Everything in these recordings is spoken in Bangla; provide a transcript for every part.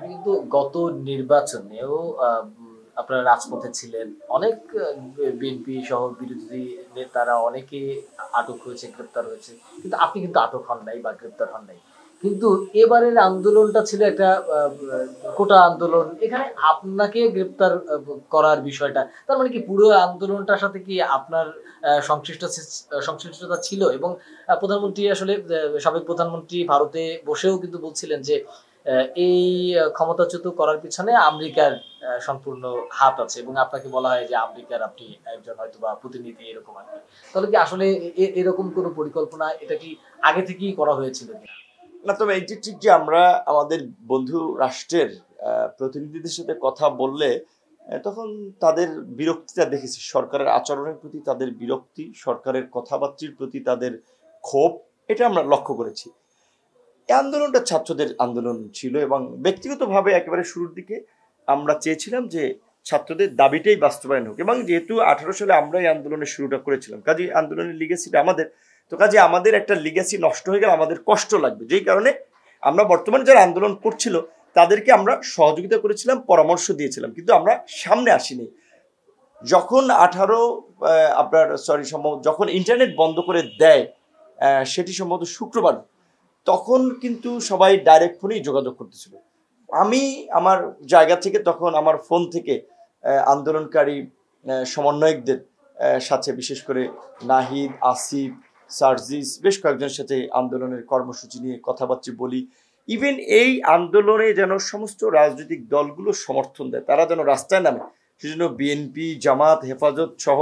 আপনি কিন্তু গত নির্বাচনেও আপনারা রাজপথে ছিলেন। অনেক বিএনপি সহ বিরোধী নেতারা অনেকে আটক হয়েছে, গ্রেপ্তার হয়েছে। কিন্তু আপনি কিন্তু আটক হন নাই বা গ্রেপ্তার হন নাই। কিন্তু এবারের আন্দোলনটা ছিল একটা কোটা আন্দোলন। এখানে আপনাকে গ্রেপ্তার করার বিষয়টা, তার মানে কি পুরো আন্দোলনটার সাথে কি আপনার সংশ্লিষ্টতা ছিল? এবং প্রধানমন্ত্রী আসলে সাবেক প্রধানমন্ত্রী ভারতে বসেও কিন্তু বলছিলেন যে এই ক্ষমতাচ্যুত করার পিছনে আমেরিকার সম্পূর্ণ হাত আছে, এবং আপনাকে বলা হয় যে আমেরিকার আপনি একজন হয়তোবা প্রতিনিধি, এরকম আর কি। তাহলে কি আসলে এরকম কোনো পরিকল্পনা, এটা কি আগে থেকেই করা হয়েছিল কিনা? না, তবে এইটি ঠিক যে আমরা আমাদের বন্ধু রাষ্ট্রের প্রতিনিধিদের সাথে কথা বললে তখন তাদের বিরক্তিটা দেখেছি, সরকারের আচরণের প্রতি তাদের বিরক্তি, সরকারের কথাবার্তার প্রতি তাদের ক্ষোভ, এটা আমরা লক্ষ্য করেছি। এই আন্দোলনটা ছাত্রদের আন্দোলন ছিল এবং ব্যক্তিগতভাবে একেবারে শুরুর দিকে আমরা চেয়েছিলাম যে ছাত্রদের দাবিটাই বাস্তবায়ন হোক, এবং যেহেতু 18 সালে আমরা এই আন্দোলনের শুরুটা করেছিলাম, কাজে আন্দোলনের লিগেসিটা আমাদের, তো কাজে আমাদের একটা লিগেসি নষ্ট হয়ে গেলে আমাদের কষ্ট লাগবে, যেই কারণে আমরা বর্তমানে যারা আন্দোলন করছিল তাদেরকে আমরা সহযোগিতা করেছিলাম, পরামর্শ দিয়েছিলাম, কিন্তু আমরা সামনে আসিনি। যখন যখন ইন্টারনেট বন্ধ করে দেয়, সেটি সম্ভবত শুক্রবার, তখন কিন্তু সবাই ডাইরেক্ট ফোনেই যোগাযোগ করতেছিল। আমি আমার জায়গা থেকে তখন আমার ফোন থেকে আন্দোলনকারী সমন্বয়কদের সাথে, বিশেষ করে নাহিদ, আসিফ, সার্জিস, বেশ কয়েকজনের সাথে আন্দোলনের কর্মসূচি নিয়ে কথাবার্তা বলি। ইভেন এই আন্দোলনে যেন সমস্ত রাজনৈতিক দলগুলো সমর্থন দেয়, তারা যেন রাস্তায় নামে, সেজন্য বিএনপি, জামাত, হেফাজত সহ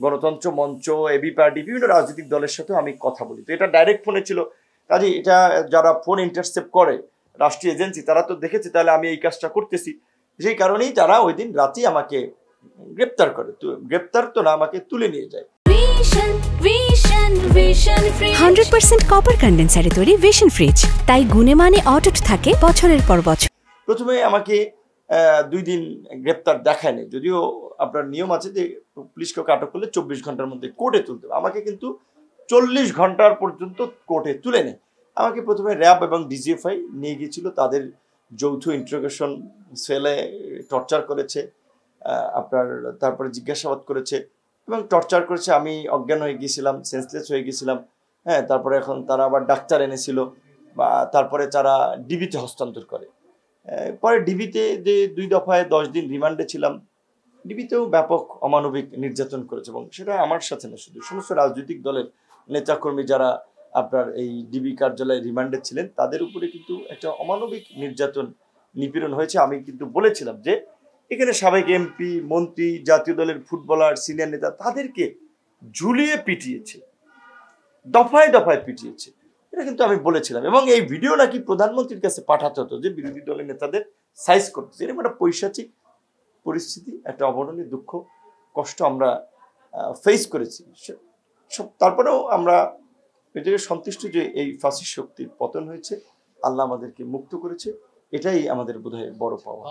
গণতন্ত্র মঞ্চ, এবি পার্টি, বিভিন্ন রাজনৈতিক দলের সাথেও আমি কথা বলি। তো এটা ডাইরেক্ট ফোনে ছিল, কাজে এটা যারা ফোন ইন্টারসেপ্ট করে রাষ্ট্রীয় এজেন্সি, তারা তো দেখেছে তাহলে আমি এই কাজটা করতেছি, সেই কারণেই তারা ওই দিন রাতেই আমাকে গ্রেপ্তার করে। তো গ্রেপ্তার তো না, আমাকে তুলে নিয়ে যায়। 100% কপার কন্ডেন্সারে তৈরি ভিশন ফ্রিজ, তাই গুণে মানে অটুট থাকে বছরের পর বছর। প্রথমে আমাকে 2 দিন গ্রেপ্তার দেখায়নি, যদিও আপনার নিয়ম আছে যে পুলিশকে আটক করলে 24 ঘন্টার মধ্যে কোর্টে তুলতে হবে, আমাকে কিন্তু 40 ঘন্টার পর্যন্ত কোর্টে তুলে নেয়। আমাকে প্রথমে র্যাব এবং ডিজিএফআই নিয়ে গিয়েছিল, তাদের যৌথ ইন্টারোগেশন সেলে টর্চার করেছে, তারপরে জিজ্ঞাসাবাদ করেছে এবং টর্চার করেছে। আমি অজ্ঞান হয়ে গিয়েছিলাম, সেন্সলেস হয়ে গিয়েছিলাম। হ্যাঁ, তারপরে এখন তারা আবার ডাক্তার এনেছিল, বা তারপরে তারা ডিবিতে হস্তান্তর করে। পরে ডিবিতে যে 2 দফায় 10 দিন রিমান্ডে ছিলাম, ডিবিতেও ব্যাপক অমানবিক নির্যাতন করেছে, এবং সেটা আমার সাথে না, শুধু সমস্ত রাজনৈতিক দলের নেতাকর্মী যারা আপনার এই ডিবি কার্যালয়ে রিমান্ডে ছিলেন, তাদের উপরে কিন্তু একটা অমানবিক নির্যাতন, নিপীড়ন হয়েছে। আমি কিন্তু বলেছিলাম যে এখানে সাবেক এমপি, মন্ত্রী, জাতীয় দলের ফুটবলার, সিনিয়র নেতা, তাদেরকে ঝুলিয়ে পিটিয়েছে, দফায় দফায় পিটিয়েছে, এটা কিন্তু আমি বলেছিলাম। এবং এই ভিডিও নাকি প্রধানমন্ত্রীর কাছে পাঠাতে হতো, যে বিরোধী দলের নেতাদের সাইজ করতেছে। এরকম একটা পৈশাচিক পরিস্থিতি, একটা অবর্ণনীয় দুঃখ, কষ্ট আমরা ফেস করেছি। তারপরেও আমরা এটাকে সন্তুষ্ট যে এই ফাঁসির শক্তির পতন হয়েছে, আল্লাহ আমাদেরকে মুক্ত করেছে, এটাই আমাদের বোধহয় বড় পাওয়া।